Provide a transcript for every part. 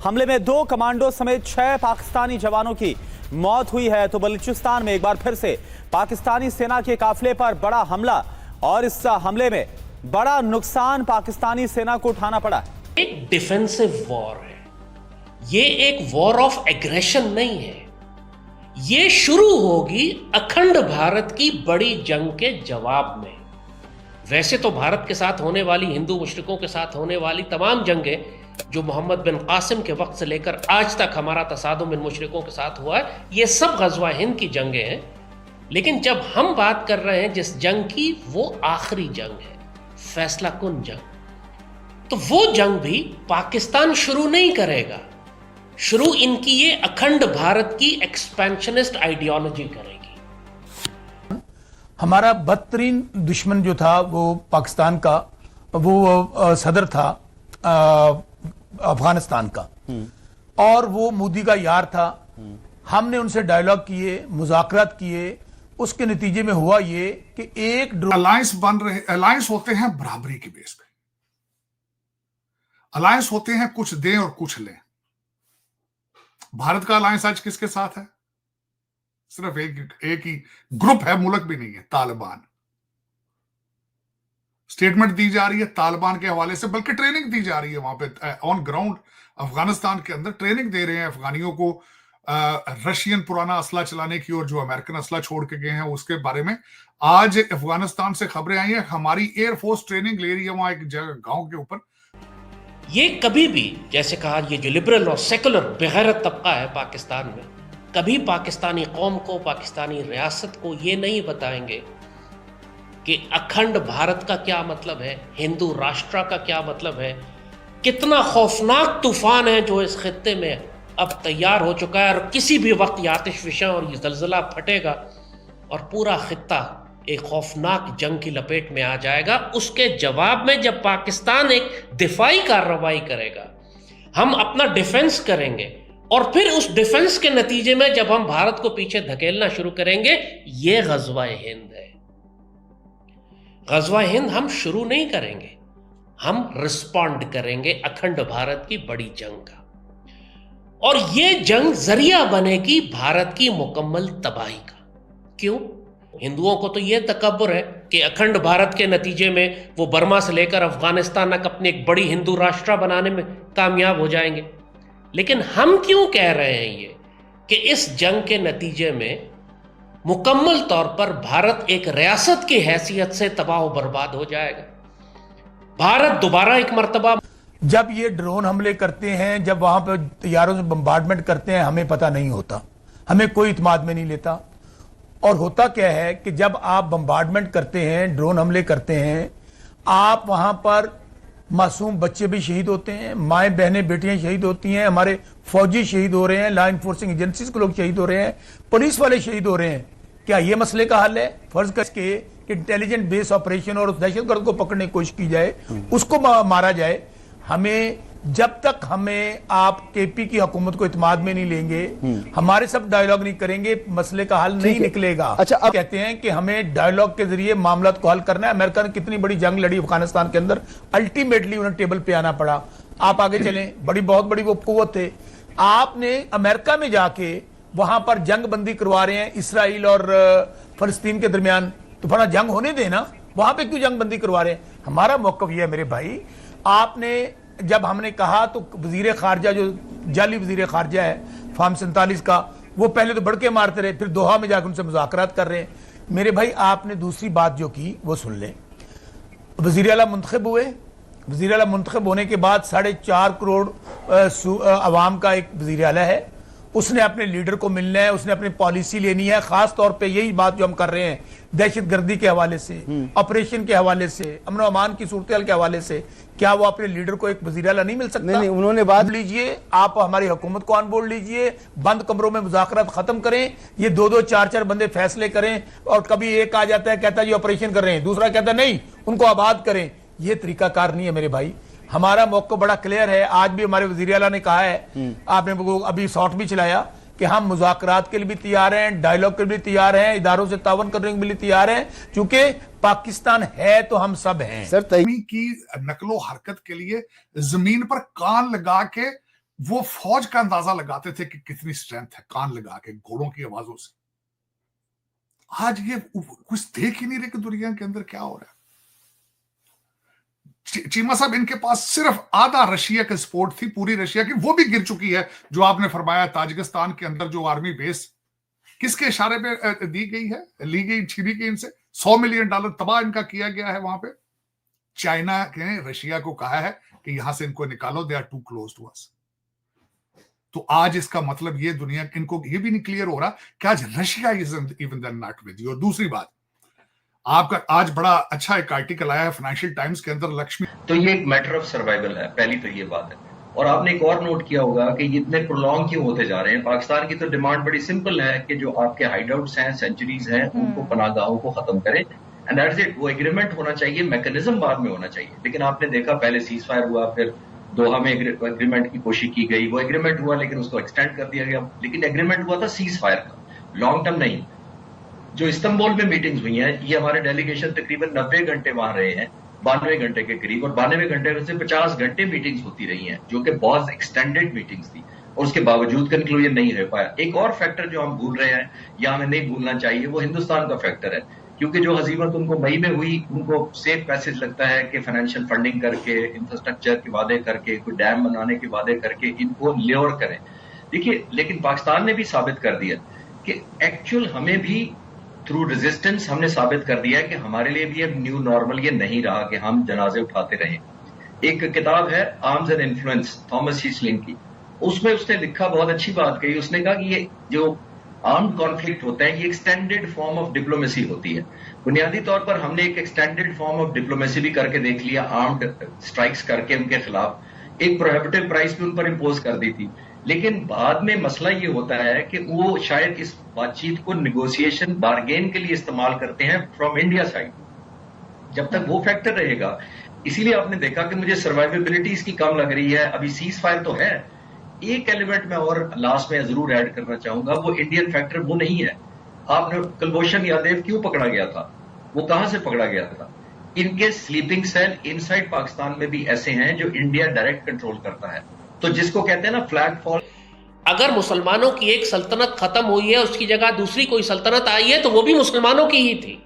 हमले में 2 कमांडो समेत 6 पाकिस्तानी जवानों की मौत हुई है। तो बलूचिस्तान में एक बार फिर से पाकिस्तानी सेना के काफिले पर बड़ा हमला और इस हमले में बड़ा नुकसान पाकिस्तानी सेना को उठाना पड़ा। एक डिफेंसिव वॉर है, ये एक वॉर ऑफ एग्रेशन नहीं है। ये शुरू होगी अखंड भारत की बड़ी जंग के जवाब में। वैसे तो भारत के साथ होने वाली, हिंदू मुशरिकों के साथ होने वाली तमाम जंगें जो मोहम्मद बिन कासिम के वक्त से लेकर आज तक हमारा तसादुम इन मुशरिकों के साथ हुआ है, ये सब गज़वा हिंद की जंगें हैं। लेकिन जब हम बात कर रहे हैं जिस जंग की, वो आखिरी जंग है, फैसला कुन जंग। तो वो जंग भी पाकिस्तान शुरू नहीं करेगा, शुरू इनकी ये अखंड भारत की एक्सपेंशनिस्ट आइडियोलॉजी करेगी। हमारा बदतरीन दुश्मन जो था वो पाकिस्तान का, वो सदर था अफगानिस्तान का, और वो मोदी का यार था। हमने उनसे डायलॉग किए, मुज़ाकरात किए, उसके नतीजे में हुआ ये कि एक अलायंस बन रहे, अलायंस होते हैं बराबरी की बेस पे, अलायंस होते हैं कुछ दें और कुछ लें। भारत का अलायंस आज किसके साथ है? सिर्फ एक ही ग्रुप है, मुल्क भी नहीं है, तालिबान। स्टेटमेंट दी जा रही है तालिबान के हवाले से, बल्कि ट्रेनिंग दी जा रही है वहां पे ऑन ग्राउंड अफगानिस्तान के अंदर। ट्रेनिंग दे रहे हैं अफगानियों को रशियन पुराना असला चलाने की, और जो अमेरिकन असला छोड़ के गए हैं उसके बारे में आज अफगानिस्तान से खबरें आई हैं। हमारी एयरफोर्स ट्रेनिंग ले रही है वहां एक जगह गांव के ऊपर। ये कभी भी, जैसे कहा, ये जो लिबरल और सेकुलर बेगैरत तबका है पाकिस्तान में, कभी पाकिस्तानी कौम को, पाकिस्तानी रियासत को ये नहीं बताएंगे कि अखंड भारत का क्या मतलब है, हिंदू राष्ट्र का क्या मतलब है। कितना खौफनाक तूफान है जो इस खित्ते में अब तैयार हो चुका है, और किसी भी वक्त ये आतिश फिशा और ये जलजला फटेगा और पूरा खित्ता एक खौफनाक जंग की लपेट में आ जाएगा। उसके जवाब में जब पाकिस्तान एक दिफाई कार्रवाई करेगा, हम अपना डिफेंस करेंगे, और फिर उस डिफेंस के नतीजे में जब हम भारत को पीछे धकेलना शुरू करेंगे, ये गज़वा हिंद है। गज़वा हिंद हम शुरू नहीं करेंगे, हम रिस्पॉन्ड करेंगे अखंड भारत की बड़ी जंग का। और ये जंग जरिया बनेगी भारत की मुकम्मल तबाही का। क्यों? हिंदुओं को तो ये तकब्बुर है कि अखंड भारत के नतीजे में वो बर्मा से लेकर अफगानिस्तान तक अपनी एक बड़ी हिंदू राष्ट्र बनाने में कामयाब हो जाएंगे। लेकिन हम क्यों कह रहे हैं ये कि इस जंग के नतीजे में मुकम्मल तौर पर भारत एक रियासत की हैसियत से तबाह व बर्बाद हो जाएगा। भारत दोबारा एक मर्तबा, जब ये ड्रोन हमले करते हैं, जब वहां पर तैयारों से बम्बार्डमेंट करते हैं, हमें पता नहीं होता, हमें कोई इत्मीनान में नहीं लेता। और होता क्या है कि जब आप बम्बार्डमेंट करते हैं, ड्रोन हमले करते हैं, आप वहां पर मासूम बच्चे भी शहीद होते हैं, माएँ बहनें बेटियां शहीद होती हैं, हमारे फौजी शहीद हो रहे हैं, लॉ इन्फोर्सिंग एजेंसीज के लोग शहीद हो रहे हैं, पुलिस वाले शहीद हो रहे हैं। क्या ये मसले का हल है? फर्ज करके कि इंटेलिजेंट बेस ऑपरेशन और उस दहशतगर्द को पकड़ने की कोशिश की जाए, उसको मारा जाए। हमें, जब तक हमें आप केपी की हुकूमत को इत्मीनान में नहीं लेंगे, हमारे सब डायलॉग नहीं करेंगे, मसले का हल नहीं निकलेगा। अच्छा, अब कहते हैं कि हमें डायलॉग के जरिए मामला को हल करना है। अमेरिका ने कितनी बड़ी जंग लड़ी अफगानिस्तान के अंदर, अल्टीमेटली उन्हें टेबल पे आना पड़ा। आप आगे चलें, बहुत बड़ी वो कुव्वत थे। आपने अमेरिका में जाके वहां पर जंग बंदी करवा रहे हैं इसराइल और फलस्तीन के दरमियान, तो बड़ा जंग होने देना, वहां पे क्यों जंग बंदी करवा रहे हैं? हमारा मौकफ यह है मेरे भाई, आपने जब हमने कहा तो वजीर खारजा, जो जाली वजीर खारजा है फार्म 47 का, वो पहले तो बढ़के मारते रहे, फिर दोहा में जाकर उनसे मुज़ाकरात कर रहे हैं। मेरे भाई, आपने दूसरी बात जो की वो सुन लें। वजीर आला मुंतखब हुए, वजीर आला मुंतखब होने के बाद 4.5 करोड़ अवाम का एक वजीर आला है, उसने अपने लीडर को मिलना है, उसने अपनी पॉलिसी लेनी है। खास तौर पे यही बात जो हम कर रहे हैं, दहशतगर्दी के हवाले से, ऑपरेशन के हवाले से, अमन अमान की सूरत के हवाले से, क्या वो अपने लीडर को एक वज़ीर आला नहीं मिल सकता? नहीं, उन्होंने बात लीजिए, आप हमारी हुकूमत को ऑन बोर्ड लीजिए, बंद कमरों में मुज़ाकरात खत्म करें, ये 2-2, 4-4 बंदे फैसले करें, और कभी एक आ जाता है कहता है ये ऑपरेशन कर रहे हैं, दूसरा कहता है नहीं उनको आबाद करें। ये तरीकाकार नहीं है मेरे भाई। हमारा मौका बड़ा क्लियर है। आज भी हमारे वज़ीर आला ने कहा है, आपने अभी शॉट भी चलाया कि हम मुज़ाकरात के लिए भी तैयार हैं, डायलॉग के लिए भी तैयार हैं, इदारों से तावन करने के लिए तैयार हैं, क्योंकि पाकिस्तान है तो हम सब हैं। सर की नकलो हरकत के लिए जमीन पर कान लगा के वो फौज का अंदाजा लगाते थे कि कितनी स्ट्रेंथ है, कान लगा के घोड़ों की आवाजों से। आज ये कुछ देख ही नहीं रहे कि दुनिया के अंदर क्या हो रहा है। चीमा साहब, इनके पास सिर्फ आधा रशिया का सपोर्ट थी, पूरी रशिया की वो भी गिर चुकी है। जो आपने फरमाया ताजिकिस्तान के अंदर जो आर्मी बेस किसके इशारे पे दी गई है, ली गई, छीनी गई इनसे, $100 मिलियन तबाह इनका किया गया है वहां पे। चाइना ने रशिया को कहा है कि यहां से इनको निकालो, they are too close to us. तो आज इसका मतलब ये दुनिया इनको ये भी नहीं क्लियर हो रहा कि आज Russia is even then not with you. और दूसरी बात, आपका आज बड़ा अच्छा एक आर्टिकल आया है फाइनेंशियल टाइम्स के अंदर, लक्ष्मी, तो ये एक मैटर ऑफ सर्वाइवल है, पहली तो ये बात है। और आपने एक और नोट किया होगा कि ये इतने प्रोलॉन्ग क्यों होते जा रहे हैं। पाकिस्तान की तो डिमांड बड़ी सिंपल है कि जो आपके हाइडआउट्स हैं, सेंचुरीज हैं, उनको, पनाहगाहों को खत्म करें, एंड दैट्स इट। वो एग्रीमेंट होना चाहिए, मैकेनिज्म बाद में होना चाहिए। लेकिन आपने देखा पहले सीज फायर हुआ, फिर दोहा में एग्रीमेंट की कोशिश की गई, वो एग्रीमेंट हुआ लेकिन उसको एक्सटेंड कर दिया गया। लेकिन एग्रीमेंट हुआ था सीज फायर का, लॉन्ग टर्म नहीं। जो इस्तांबुल में मीटिंग्स हुई हैं, ये हमारे डेलीगेशन तकरीबन 90 घंटे वहां रहे हैं, 92 घंटे के करीब, और 92 घंटे में से 50 घंटे मीटिंग्स होती रही हैं, जो कि बहुत एक्सटेंडेड मीटिंग्स थी, और उसके बावजूद कंक्लूजन नहीं हो पाया। एक और फैक्टर जो हम भूल रहे हैं या हमें नहीं भूलना चाहिए, वो हिंदुस्तान का फैक्टर है। क्योंकि जो हजीमत उनको मई में हुई, उनको सेफ पैसेज लगता है कि फाइनेंशियल फंडिंग करके, इंफ्रास्ट्रक्चर के वादे करके, कोई डैम बनाने के वादे करके इनको ल्योर करें। देखिए, लेकिन पाकिस्तान ने भी साबित कर दिया कि एक्चुअल हमें भी थ्रू रेजिस्टेंस हमने साबित कर दिया है कि हमारे लिए भी अब न्यू नॉर्मल ये नहीं रहा कि हम जनाजे उठाते रहें। एक किताब है आर्म्स एंड इन्फ्लुएंस, थॉमस शीसलिंग की, उसमें उसने लिखा, बहुत अच्छी बात कही। उसने कहा कि ये जो आर्म्ड कॉन्फ्लिक्ट होता है, ये एक्सटेंडेड फॉर्म ऑफ डिप्लोमेसी होती है। बुनियादी तौर पर हमने एक एक्सटेंडेड फॉर्म ऑफ डिप्लोमेसी भी करके देख लिया, आर्म्ड स्ट्राइक्स करके उनके खिलाफ एक प्रोहिबिटिव प्राइस भी उन पर इम्पोज कर दी थी। लेकिन बाद में मसला ये होता है कि वो शायद इस बातचीत को निगोशिएशन, बार्गेन के लिए इस्तेमाल करते हैं फ्रॉम इंडिया साइड। जब तक वो फैक्टर रहेगा, इसीलिए आपने देखा कि मुझे सर्वाइवेबिलिटी इसकी कम लग रही है। अभी सीज फायर तो है, एक एलिमेंट में और लास्ट में जरूर ऐड करना चाहूंगा, वो इंडियन फैक्टर वो नहीं है। आपने कुलभूषण यादव क्यों पकड़ा गया था, वो कहां से पकड़ा गया था? इनके स्लीपिंग सेल इनसाइड पाकिस्तान में भी ऐसे हैं जो इंडिया डायरेक्ट कंट्रोल करता है। तो जिसको कहते हैं ना फ्लैग फॉल। अगर मुसलमानों की एक सल्तनत खत्म हुई है, उसकी जगह दूसरी कोई सल्तनत आई है, तो वो भी मुसलमानों की ही थी।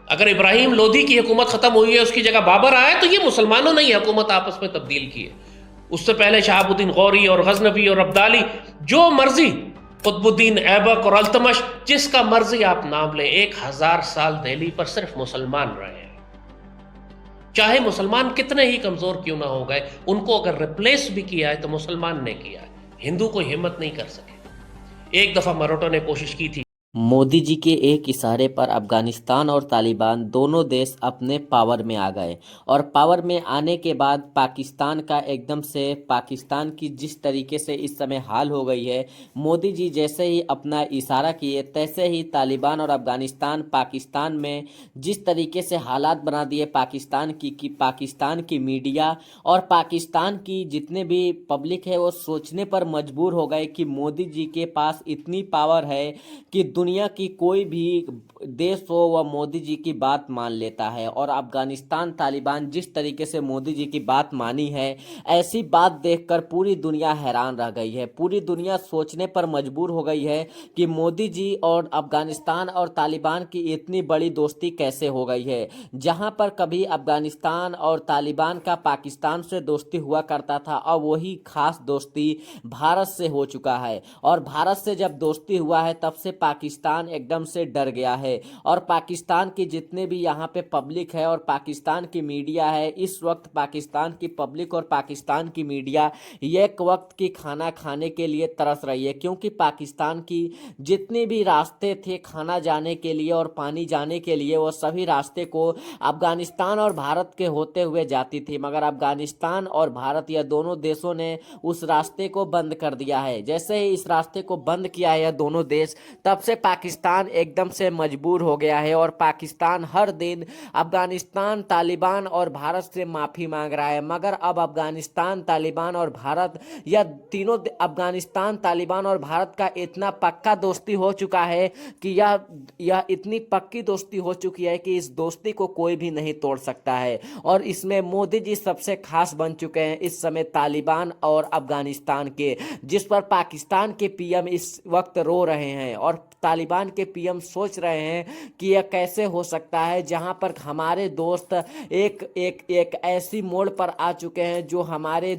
अगर इब्राहिम लोधी की हुकूमत खत्म हुई है, उसकी जगह बाबर आया, तो ये मुसलमानों ने ही हुकूमत आपस में तब्दील की है। उससे पहले शहाबुद्दीन गौरी और गजनवी और अब्दाली, जो मर्जी, कुतुबुद्दीन ऐबक और अल्तमश, जिसका मर्जी आप नाम लें, 1000 साल दिल्ली पर सिर्फ मुसलमान रहे हैं। चाहे मुसलमान कितने ही कमजोर क्यों ना हो गए, उनको अगर रिप्लेस भी किया है तो मुसलमान ने किया है, हिंदू कोई हिम्मत नहीं कर सके। एक दफा मराठों ने कोशिश की थी। मोदी जी के एक इशारे पर अफगानिस्तान और तालिबान दोनों देश अपने पावर में आ गए, और पावर में आने के बाद पाकिस्तान का एकदम से, पाकिस्तान की जिस तरीके से इस समय हाल हो गई है, मोदी जी जैसे ही अपना इशारा किए तैसे ही तालिबान और अफगानिस्तान पाकिस्तान में जिस तरीके से हालात बना दिए पाकिस्तान की पाकिस्तान की मीडिया और पाकिस्तान की जितने भी पब्लिक है वो सोचने पर मजबूर हो गए कि मोदी जी के पास इतनी पावर है कि दुनिया की कोई भी देश हो वह मोदी जी की बात मान लेता है। और अफगानिस्तान तालिबान जिस तरीके से मोदी जी की बात मानी है, ऐसी बात देखकर पूरी दुनिया हैरान रह गई है। पूरी दुनिया सोचने पर मजबूर हो गई है कि मोदी जी और अफगानिस्तान और तालिबान की इतनी बड़ी दोस्ती कैसे हो गई है। जहां पर कभी अफगानिस्तान और तालिबान का पाकिस्तान से दोस्ती हुआ करता था, अब वही खास दोस्ती भारत से हो चुका है। और भारत से जब दोस्ती हुआ है तब से पाकिस्तान एकदम से डर गया है। और पाकिस्तान की जितने भी यहाँ पे पब्लिक है और पाकिस्तान की मीडिया है, इस वक्त पाकिस्तान की पब्लिक और पाकिस्तान की मीडिया एक वक्त की खाना खाने के लिए तरस रही है, क्योंकि पाकिस्तान की जितने भी रास्ते थे खाना जाने के लिए और पानी जाने के लिए, वो सभी रास्ते को अफगानिस्तान और भारत के होते हुए जाती थी, मगर अफगानिस्तान और भारत यह दोनों देशों ने उस रास्ते को बंद कर दिया है। जैसे ही इस रास्ते को बंद किया है यह दोनों देश, तब से पाकिस्तान एकदम से मजबूर हो गया है और पाकिस्तान हर दिन अफगानिस्तान, तालिबान और भारत से माफ़ी मांग रहा है। मगर अब अफगानिस्तान, तालिबान और भारत, यह तीनों अफगानिस्तान, तालिबान और भारत का इतना पक्का दोस्ती हो चुका है कि यह इतनी पक्की दोस्ती हो चुकी है कि इस दोस्ती को कोई भी नहीं तोड़ सकता है। और इसमें मोदी जी सबसे खास बन चुके हैं इस समय तालिबान और अफगानिस्तान के, जिस पर पाकिस्तान के पीएम इस वक्त रो रहे हैं और तालिबान के पीएम सोच रहे हैं कि यह कैसे हो सकता है जहां पर हमारे दोस्त एक ऐसी मोड़ पर आ चुके हैं जो हमारे